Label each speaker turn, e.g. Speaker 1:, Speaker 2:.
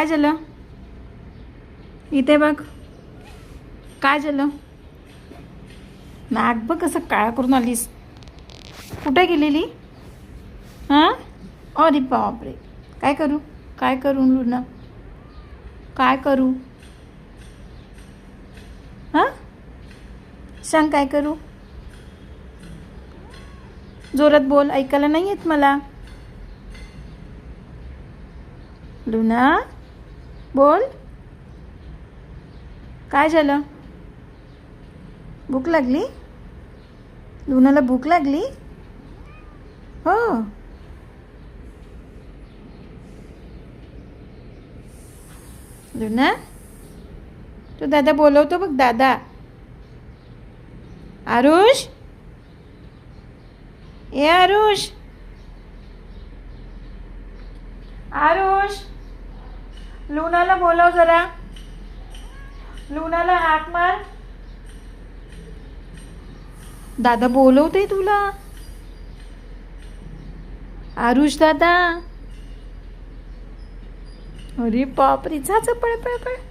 Speaker 1: काय झालं? इथे बघ. काय झालं? नाक बघ कसं काळा करून आलीस. कुठे गेलेली? हां? अरे बापरे. काय करू? काय करू लुना? काय करू? हां? सांग काय करू? जोरात बोल, ऐकायला नाही येत मला. लुना बोल. काय झालं? भूक लागली? लुनाला भूक लागली? हो. लुना तू दादा बोलवतो बघ. दादा. आरुष, ए आरुष. आरुष, लुनाला बोलव जरा. लुनाला हाक मार. दादा बोलवते तुला. आरुष दादा. अरे बापरे, जा जा, पळ पळ पळ.